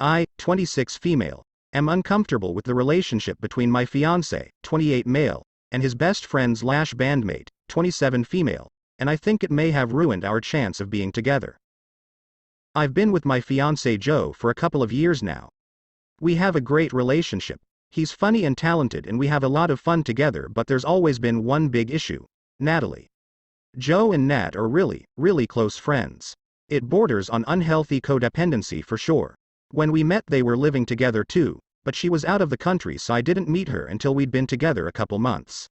I, 26 female, am uncomfortable with the relationship between my fiance, 28 male, and his best friend's bandmate, 27 female, and I think it may have ruined our chance of being together. I've been with my fiance Joe for a couple of years now. We have a great relationship. He's funny and talented and we have a lot of fun together, but there's always been one big issue: Natalie. Joe and Nat are really, really close friends. It borders on unhealthy codependency for sure. When we met they were living together too, but she was out of the country so I didn't meet her until we'd been together a couple months.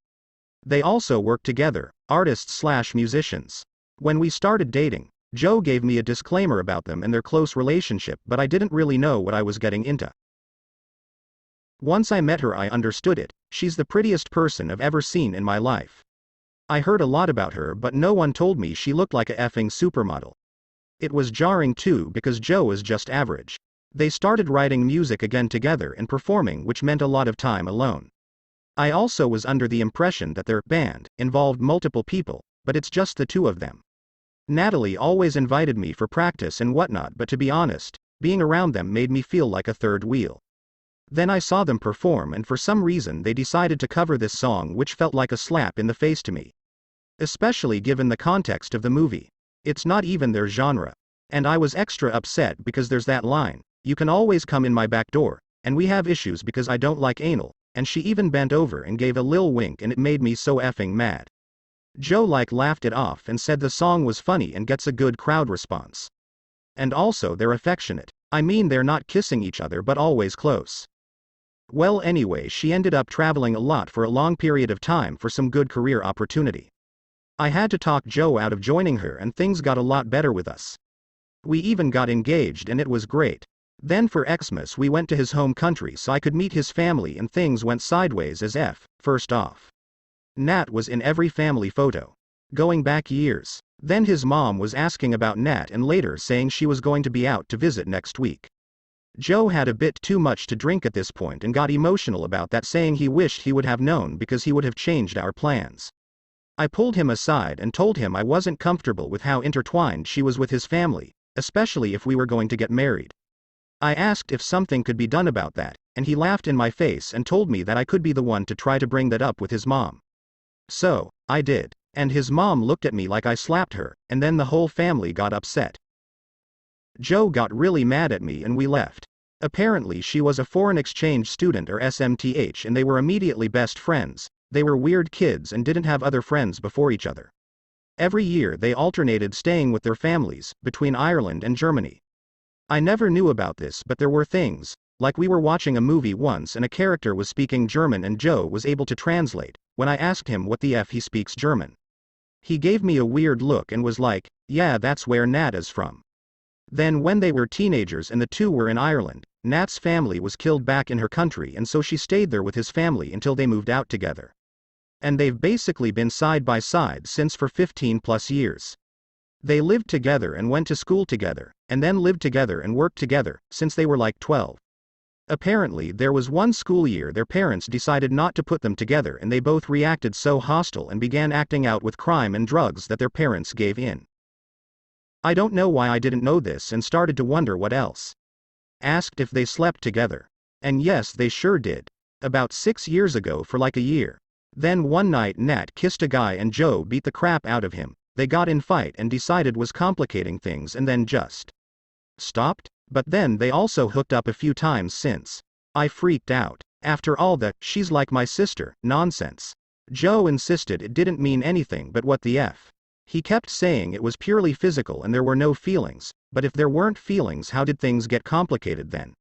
They also work together, artists/musicians. When we started dating, Joe gave me a disclaimer about them and their close relationship, but I didn't really know what I was getting into. Once I met her I understood it. She's the prettiest person I've ever seen in my life. I heard a lot about her but no one told me she looked like a effing supermodel. It was jarring too because Joe is just average. They started writing music again together and performing, which meant a lot of time alone. I also was under the impression that their band involved multiple people, but it's just the two of them. Natalie always invited me for practice and whatnot, but to be honest, being around them made me feel like a third wheel. Then I saw them perform and for some reason they decided to cover this song, which felt like a slap in the face to me. Especially given the context of the movie. It's not even their genre. And I was extra upset because there's that line, "You can always come in my back door, and we have issues because I don't like anal," and she even bent over and gave a lil wink and it made me so effing mad. Joe laughed it off and said the song was funny and gets a good crowd response. And also they're affectionate. I mean they're not kissing each other but always close. Well anyway, she ended up traveling a lot for a long period of time for some good career opportunity. I had to talk Joe out of joining her and things got a lot better with us. We even got engaged and it was great. Then for Xmas we went to his home country so I could meet his family and things went sideways as f. First off, Nat was in every family photo. Going back years. Then his mom was asking about Nat and later saying she was going to be out to visit next week. Joe had a bit too much to drink at this point and got emotional about that, saying he wished he would have known because he would have changed our plans. I pulled him aside and told him I wasn't comfortable with how intertwined she was with his family, especially if we were going to get married. I asked if something could be done about that, and he laughed in my face and told me that I could be the one to try to bring that up with his mom. So, I did. And his mom looked at me like I slapped her, and then the whole family got upset. Joe got really mad at me and we left. Apparently she was a foreign exchange student or SMTH and they were immediately best friends. They were weird kids and didn't have other friends before each other. Every year they alternated staying with their families, between Ireland and Germany. I never knew about this, but there were things, like we were watching a movie once and a character was speaking German and Joe was able to translate. When I asked him what the f he speaks German, he gave me a weird look and was like, "Yeah, that's where Nat is from." Then when they were teenagers and the two were in Ireland, Nat's family was killed back in her country and so she stayed there with his family until they moved out together. And they've basically been side by side since for 15 plus years. They lived together and went to school together, and then lived together and worked together, since they were like 12. Apparently there was one school year their parents decided not to put them together and they both reacted so hostile and began acting out with crime and drugs that their parents gave in. I don't know why I didn't know this and started to wonder what else. Asked if they slept together. And yes, they sure did. About 6 years ago for like a year. Then one night Nat kissed a guy and Joe beat the crap out of him. They got in fight and decided was complicating things and then just stopped. But then they also hooked up a few times since. I freaked out. After all the "she's like my sister" nonsense. Joe insisted it didn't mean anything but what the f. He kept saying it was purely physical and there were no feelings, but if there weren't feelings how did things get complicated then?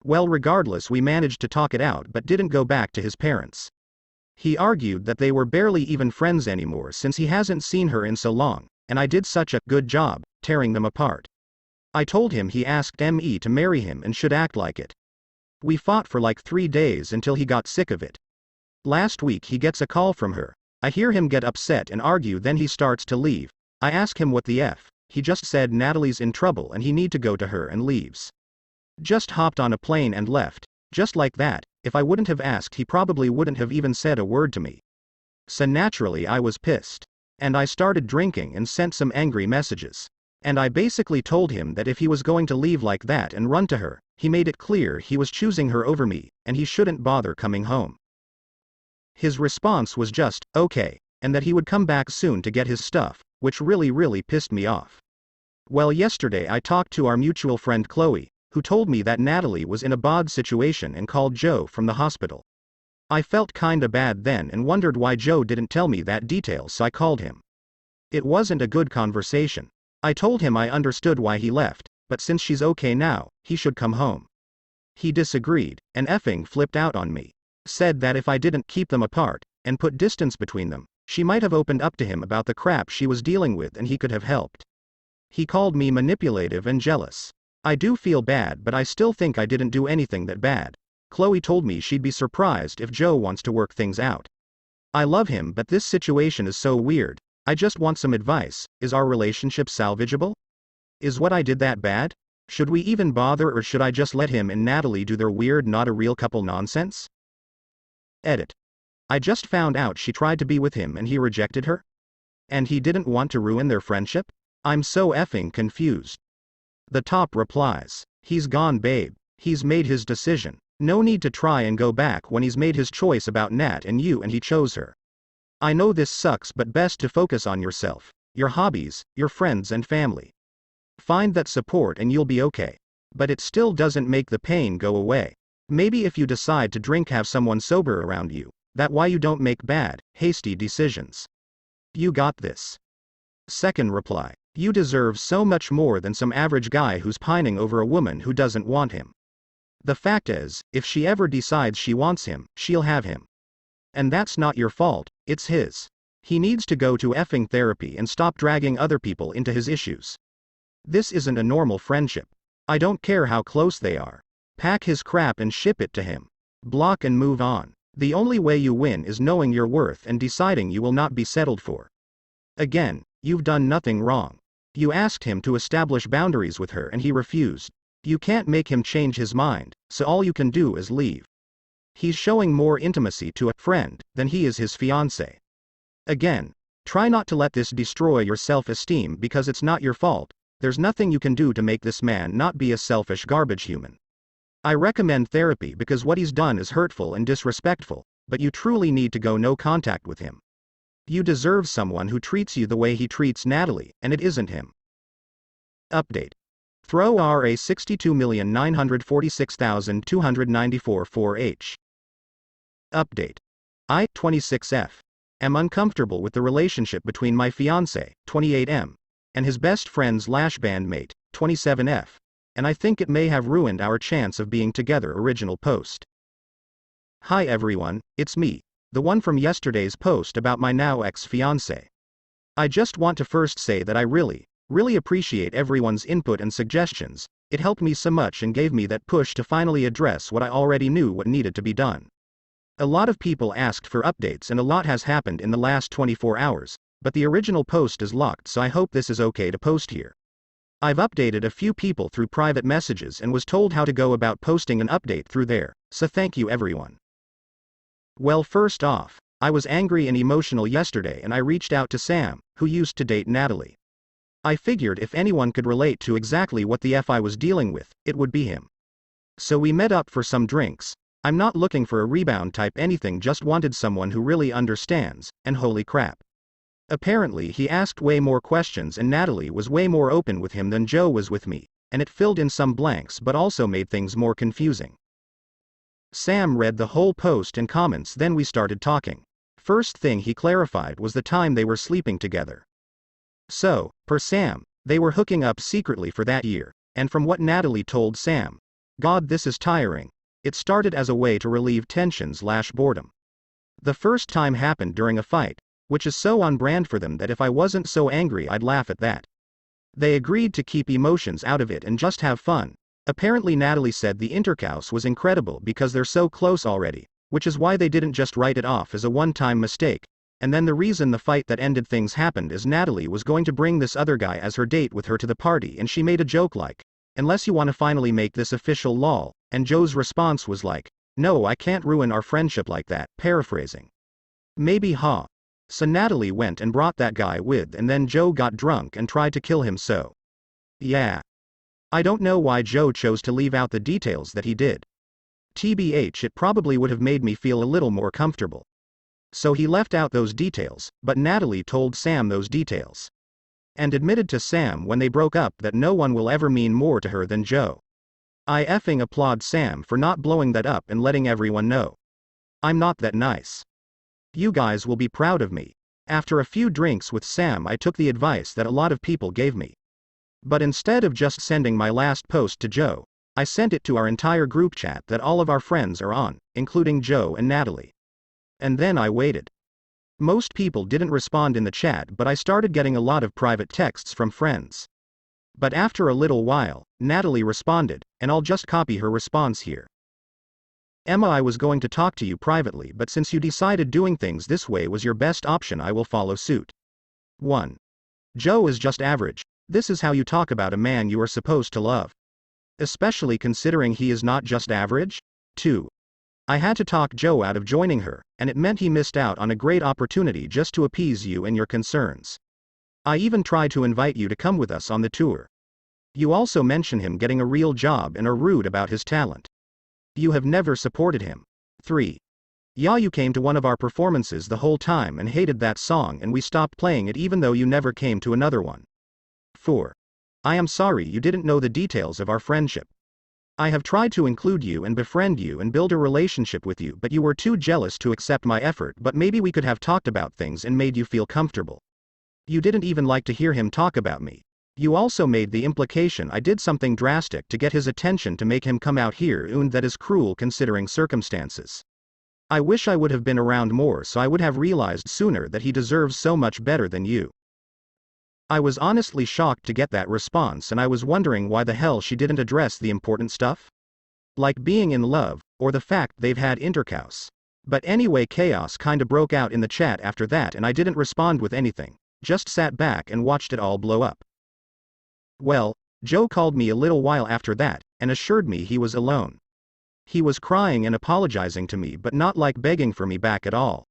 Well, regardless we managed to talk it out but didn't go back to his parents. He argued that they were barely even friends anymore since he hasn't seen her in so long, and I did such a good job tearing them apart. I told him he asked me to marry him and should act like it. We fought for like 3 days until he got sick of it. Last week he gets a call from her. I hear him get upset and argue, then he starts to leave. I ask him what the f. He just said Natalie's in trouble and he need to go to her and leaves. Just hopped on a plane and left. Just like that. If I wouldn't have asked he probably wouldn't have even said a word to me. So naturally I was pissed. And I started drinking and sent some angry messages. And I basically told him that if he was going to leave like that and run to her, he made it clear he was choosing her over me, and he shouldn't bother coming home. His response was just, okay, and that he would come back soon to get his stuff, which really pissed me off. Well, yesterday I talked to our mutual friend Chloe, who told me that Natalie was in a bad situation and called Joe from the hospital. I felt kinda bad then and wondered why Joe didn't tell me that detail, so I called him. It wasn't a good conversation. I told him I understood why he left, but since she's okay now, he should come home. He disagreed, and effing flipped out on me. Said that if I didn't keep them apart, and put distance between them, she might have opened up to him about the crap she was dealing with and he could have helped. He called me manipulative and jealous. I do feel bad, but I still think I didn't do anything that bad. Chloe told me she'd be surprised if Joe wants to work things out. I love him, but this situation is so weird. I just want some advice. Is our relationship salvageable? Is what I did that bad? Should we even bother, or should I just let him and Natalie do their weird not a real couple nonsense? Edit. I just found out she tried to be with him and he rejected her? And he didn't want to ruin their friendship? I'm so effing confused. The top replies. He's gone, babe. He's made his decision. No need to try and go back when he's made his choice about Nat and you, and he chose her. I know this sucks, but best to focus on yourself, your hobbies, your friends and family. Find that support and you'll be okay. But it still doesn't make the pain go away. Maybe if you decide to drink, have someone sober around you. That's why you don't make bad, hasty decisions. You got this. Second reply. You deserve so much more than some average guy who's pining over a woman who doesn't want him. The fact is, if she ever decides she wants him, she'll have him. And that's not your fault, it's his. He needs to go to effing therapy and stop dragging other people into his issues. This isn't a normal friendship. I don't care how close they are. Pack his crap and ship it to him. Block and move on. The only way you win is knowing your worth and deciding you will not be settled for. Again, you've done nothing wrong. You asked him to establish boundaries with her and he refused. You can't make him change his mind, so all you can do is leave. He's showing more intimacy to a friend than he is his fiance. Again, try not to let this destroy your self-esteem because it's not your fault. There's nothing you can do to make this man not be a selfish garbage human. I recommend therapy because what he's done is hurtful and disrespectful, but you truly need to go no contact with him. You deserve someone who treats you the way he treats Natalie, and it isn't him. Update. Throw RA 62,946,294 4H. Update. I, 26F, am uncomfortable with the relationship between my fiance, 28M, and his best friend's bandmate, 27F, and I think it may have ruined our chance of being together. Original post. Hi everyone, it's me, the one from yesterday's post about my now ex-fiance. I just want to first say that I really appreciate everyone's input and suggestions. It helped me so much and gave me that push to finally address what I already knew what needed to be done. A lot of people asked for updates and a lot has happened in the last 24 hours, but the original post is locked, so I hope this is okay to post here. I've updated a few people through private messages and was told how to go about posting an update through there, so thank you everyone. Well, first off, I was angry and emotional yesterday and I reached out to Sam, who used to date Natalie. I figured if anyone could relate to exactly what the F I was dealing with, it would be him. So we met up for some drinks. I'm not looking for a rebound type anything, just wanted someone who really understands, and holy crap. Apparently he asked way more questions and Natalie was way more open with him than Joe was with me, and it filled in some blanks but also made things more confusing. Sam read the whole post and comments, then we started talking. First thing he clarified was the time they were sleeping together. So, per Sam, they were hooking up secretly for that year, and from what Natalie told Sam, God, this is tiring. It started as a way to relieve tension/boredom. The first time happened during a fight, which is so on brand for them that if I wasn't so angry I'd laugh at that. They agreed to keep emotions out of it and just have fun. Apparently Natalie said the intercourse was incredible because they're so close already, which is why they didn't just write it off as a one-time mistake. And then the reason the fight that ended things happened is Natalie was going to bring this other guy as her date with her to the party and she made a joke like, unless you want to finally make this official, lol, and Joe's response was like, no, I can't ruin our friendship like that, paraphrasing. Maybe ha. So Natalie went and brought that guy with, and then Joe got drunk and tried to kill him, so Yeah. I don't know why Joe chose to leave out the details that he did. TBH, it probably would have made me feel a little more comfortable. So he left out those details, but Natalie told Sam those details. And admitted to Sam when they broke up that no one will ever mean more to her than Joe. I effing applaud Sam for not blowing that up and letting everyone know. I'm not that nice. You guys will be proud of me. After a few drinks with Sam, I took the advice that a lot of people gave me. But instead of just sending my last post to Joe, I sent it to our entire group chat that all of our friends are on, including Joe and Natalie. And then I waited. Most people didn't respond in the chat, but I started getting a lot of private texts from friends. But after a little while, Natalie responded, and I'll just copy her response here. Emma, I was going to talk to you privately, but since you decided doing things this way was your best option, I will follow suit. 1. Joe is just average. This is how you talk about a man you are supposed to love. Especially considering he is not just average? 2. I had to talk Joe out of joining her, and it meant he missed out on a great opportunity just to appease you and your concerns. I even tried to invite you to come with us on the tour. You also mention him getting a real job and are rude about his talent. You have never supported him. 3. Yeah, you came to one of our performances the whole time and hated that song, and we stopped playing it even though you never came to another one. 4. I am sorry you didn't know the details of our friendship. I have tried to include you and befriend you and build a relationship with you, but you were too jealous to accept my effort. But maybe we could have talked about things and made you feel comfortable. You didn't even like to hear him talk about me. You also made the implication I did something drastic to get his attention to make him come out here, and that is cruel considering circumstances. I wish I would have been around more so I would have realized sooner that he deserves so much better than you. I was honestly shocked to get that response, and I was wondering why the hell she didn't address the important stuff. Like being in love, or the fact they've had intercourse. But anyway, chaos kinda broke out in the chat after that, and I didn't respond with anything, just sat back and watched it all blow up. Well, Joe called me a little while after that, and assured me he was alone. He was crying and apologizing to me, but not like begging for me back at all.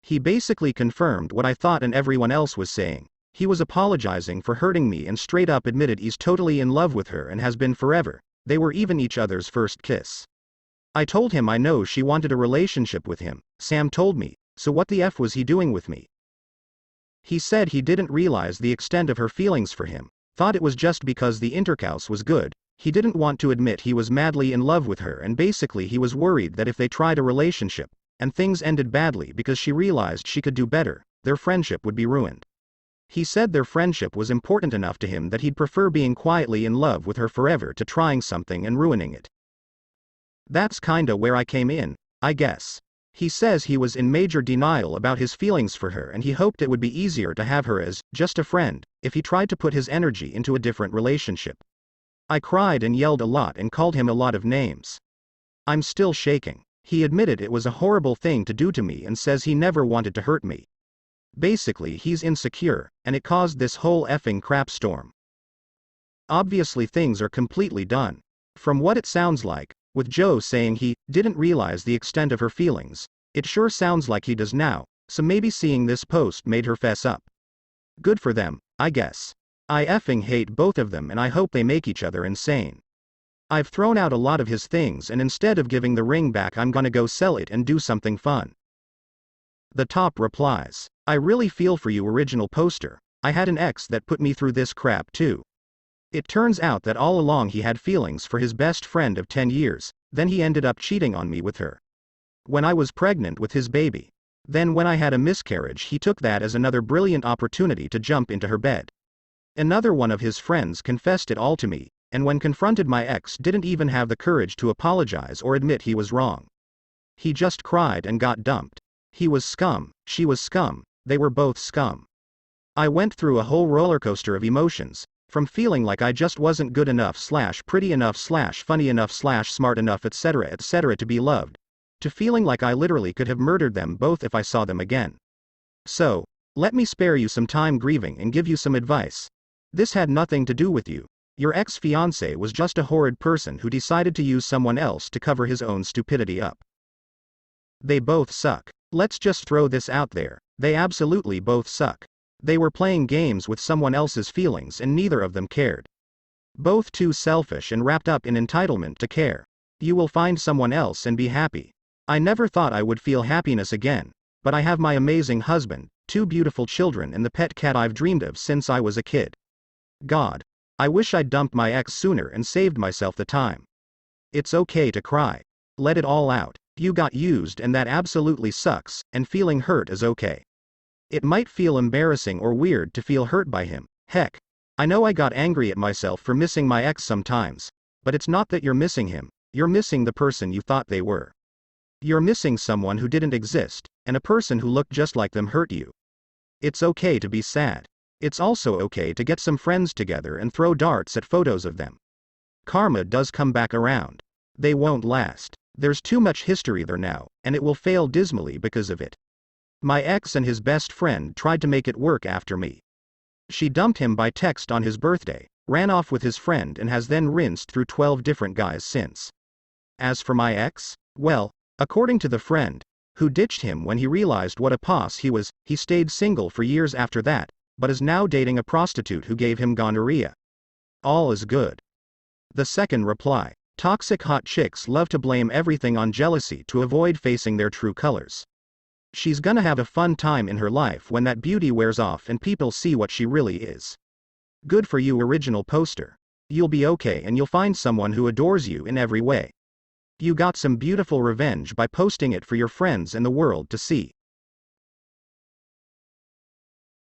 He basically confirmed what I thought and everyone else was saying. He was apologizing for hurting me and straight up admitted he's totally in love with her and has been forever. They were even each other's first kiss. I told him I know she wanted a relationship with him, Sam told me, so what the F was he doing with me? He said he didn't realize the extent of her feelings for him, thought it was just because the intercourse was good. He didn't want to admit he was madly in love with her, and basically he was worried that if they tried a relationship, and things ended badly because she realized she could do better, their friendship would be ruined. He said their friendship was important enough to him that he'd prefer being quietly in love with her forever to trying something and ruining it. That's kinda where I came in, I guess. He says he was in major denial about his feelings for her, and he hoped it would be easier to have her as just a friend if he tried to put his energy into a different relationship. I cried and yelled a lot and called him a lot of names. I'm still shaking. He admitted it was a horrible thing to do to me and says he never wanted to hurt me. Basically, he's insecure, and it caused this whole effing crap storm. Obviously, things are completely done. From what it sounds like, with Joe saying he didn't realize the extent of her feelings, it sure sounds like he does now, so maybe seeing this post made her fess up. Good for them, I guess. I effing hate both of them and I hope they make each other insane. I've thrown out a lot of his things, and instead of giving the ring back, I'm gonna go sell it and do something fun. The top replies, I really feel for you, original poster. I had an ex that put me through this crap too. It turns out that all along he had feelings for his best friend of 10 years, then he ended up cheating on me with her. When I was pregnant with his baby. Then when I had a miscarriage, he took that as another brilliant opportunity to jump into her bed. Another one of his friends confessed it all to me, and when confronted, my ex didn't even have the courage to apologize or admit he was wrong. He just cried and got dumped. He was scum, she was scum, they were both scum. I went through a whole rollercoaster of emotions, from feeling like I just wasn't good enough / pretty enough / funny enough / smart enough etc. to be loved, to feeling like I literally could have murdered them both if I saw them again. So, let me spare you some time grieving and give you some advice. This had nothing to do with you. Your ex-fiance was just a horrid person who decided to use someone else to cover his own stupidity up. They both suck. Let's just throw this out there. They absolutely both suck. They were playing games with someone else's feelings and neither of them cared. Both too selfish and wrapped up in entitlement to care. You will find someone else and be happy. I never thought I would feel happiness again, but I have my amazing husband, 2 beautiful children and the pet cat I've dreamed of since I was a kid. God. I wish I'd dumped my ex sooner and saved myself the time. It's okay to cry. Let it all out. You got used and that absolutely sucks, and feeling hurt is okay. It might feel embarrassing or weird to feel hurt by him. Heck, I know I got angry at myself for missing my ex sometimes, but it's not that you're missing him, you're missing the person you thought they were. You're missing someone who didn't exist, and a person who looked just like them hurt you. It's okay to be sad. It's also okay to get some friends together and throw darts at photos of them. Karma does come back around. They won't last. There's too much history there now, and it will fail dismally because of it. My ex and his best friend tried to make it work after me. She dumped him by text on his birthday, ran off with his friend and has then rinsed through 12 different guys since. As for my ex, well, according to the friend, who ditched him when he realized what a poss he was, he stayed single for years after that, but is now dating a prostitute who gave him gonorrhea. All is good. The second reply. Toxic hot chicks love to blame everything on jealousy to avoid facing their true colors. She's gonna have a fun time in her life when that beauty wears off and people see what she really is. Good for you, original poster. You'll be okay and you'll find someone who adores you in every way. You got some beautiful revenge by posting it for your friends and the world to see.